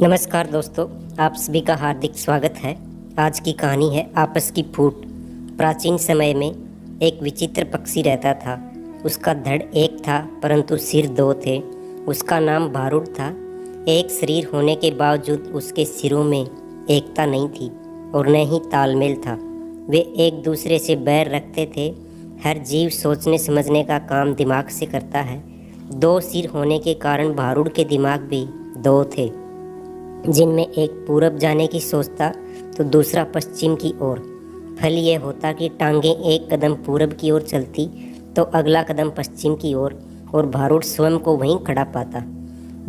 नमस्कार दोस्तों, आप सभी का हार्दिक स्वागत है। आज की कहानी है आपस की फूट। प्राचीन समय में एक विचित्र पक्षी रहता था। उसका धड़ एक था परंतु सिर दो थे। उसका नाम भारुड था। एक शरीर होने के बावजूद उसके सिरों में एकता नहीं थी और न ही तालमेल था। वे एक दूसरे से बैर रखते थे। हर जीव सोचने समझने का काम दिमाग से करता है। दो सिर होने के कारण भारुड के दिमाग भी दो थे, जिनमें एक पूरब जाने की सोचता तो दूसरा पश्चिम की ओर। फल यह होता कि टांगें एक कदम पूरब की ओर चलती तो अगला कदम पश्चिम की ओर, और भारुड स्वयं को वहीं खड़ा पाता।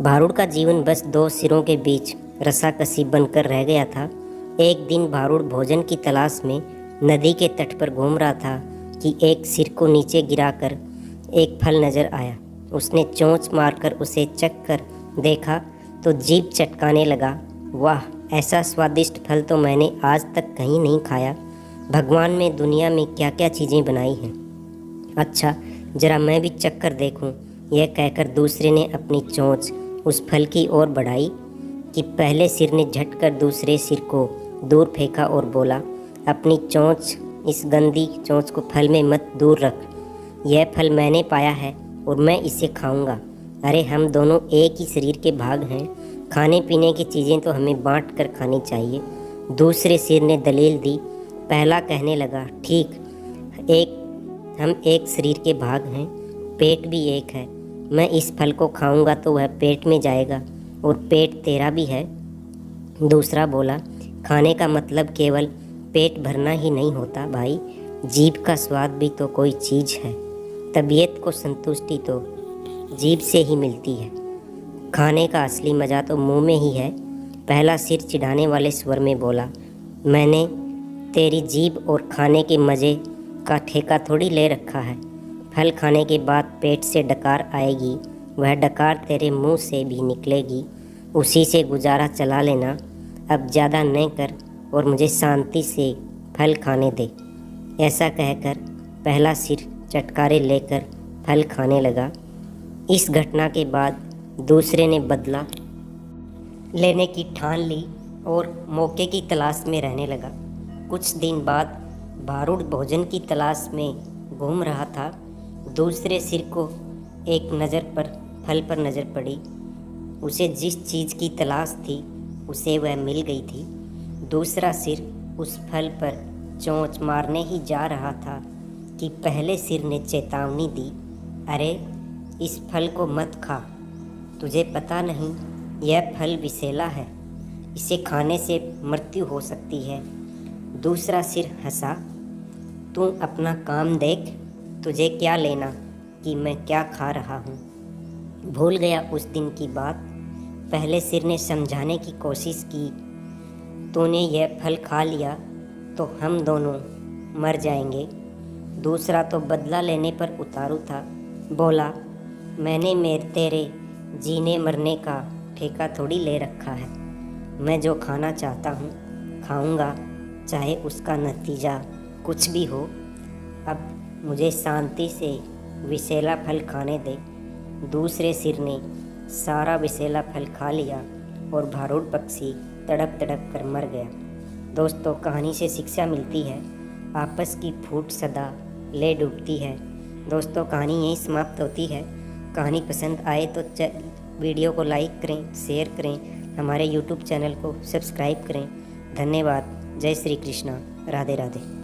भारुड का जीवन बस दो सिरों के बीच रस्साकसी बनकर रह गया था। एक दिन भारुड भोजन की तलाश में नदी के तट पर घूम रहा था कि एक सिर को नीचे गिराकर एक फल नजर आया। उसने चोंच मारकर उसे चख कर देखा तो जीभ चटकाने लगा। वाह, ऐसा स्वादिष्ट फल तो मैंने आज तक कहीं नहीं खाया। भगवान ने दुनिया में क्या क्या चीज़ें बनाई हैं। अच्छा, जरा मैं भी चख कर देखूं। यह कहकर दूसरे ने अपनी चोंच उस फल की ओर बढ़ाई कि पहले सिर ने झटकर दूसरे सिर को दूर फेंका और बोला, अपनी चोंच, इस गंदी चोंच को फल में मत दूर रख। यह फल मैंने पाया है और मैं इसे खाऊंगा। अरे, हम दोनों एक ही शरीर के भाग हैं। खाने पीने की चीज़ें तो हमें बांट कर खानी चाहिए। दूसरे सिर ने दलील दी। पहला कहने लगा, ठीक, हम एक शरीर के भाग हैं, पेट भी एक है। मैं इस फल को खाऊंगा तो वह पेट में जाएगा और पेट तेरा भी है। दूसरा बोला, खाने का मतलब केवल पेट भरना ही नहीं होता भाई, जीभ का स्वाद भी तो कोई चीज़ है। तबीयत को संतुष्टि तो जीभ से ही मिलती है। खाने का असली मज़ा तो मुंह में ही है। पहला सिर चिढ़ाने वाले स्वर में बोला, मैंने तेरी जीभ और खाने के मज़े का ठेका थोड़ी ले रखा है। फल खाने के बाद पेट से डकार आएगी, वह डकार तेरे मुंह से भी निकलेगी। उसी से गुजारा चला लेना। अब ज़्यादा न कर और मुझे शांति से फल खाने दे। ऐसा कहकर पहला सिर चटकारे लेकर फल खाने लगा। इस घटना के बाद दूसरे ने बदला लेने की ठान ली और मौके की तलाश में रहने लगा। कुछ दिन बाद भारुड भोजन की तलाश में घूम रहा था। दूसरे सिर को एक फल पर नज़र पड़ी। उसे जिस चीज़ की तलाश थी उसे वह मिल गई थी। दूसरा सिर उस फल पर चोंच मारने ही जा रहा था कि पहले सिर ने चेतावनी दी, अरे, इस फल को मत खा। तुझे पता नहीं, यह फल विषैला है, इसे खाने से मृत्यु हो सकती है। दूसरा सिर हंसा, तू अपना काम देख, तुझे क्या लेना कि मैं क्या खा रहा हूँ। भूल गया उस दिन की बात। पहले सिर ने समझाने की कोशिश की, तूने यह फल खा लिया तो हम दोनों मर जाएंगे। दूसरा तो बदला लेने पर उतारू था। बोला, मैंने तेरे जीने मरने का ठेका थोड़ी ले रखा है। मैं जो खाना चाहता हूँ खाऊंगा, चाहे उसका नतीजा कुछ भी हो। अब मुझे शांति से विषैला फल खाने दे। दूसरे सिर ने सारा विषैला फल खा लिया और भारुड पक्षी तड़प तड़प कर मर गया। दोस्तों, कहानी से शिक्षा मिलती है, आपस की फूट सदा ले डूबती है। दोस्तों, कहानी यहीं समाप्त होती है। कहानी पसंद आए तो वीडियो को लाइक करें, शेयर करें, हमारे यूट्यूब चैनल को सब्सक्राइब करें। धन्यवाद। जय श्री कृष्णा। राधे राधे।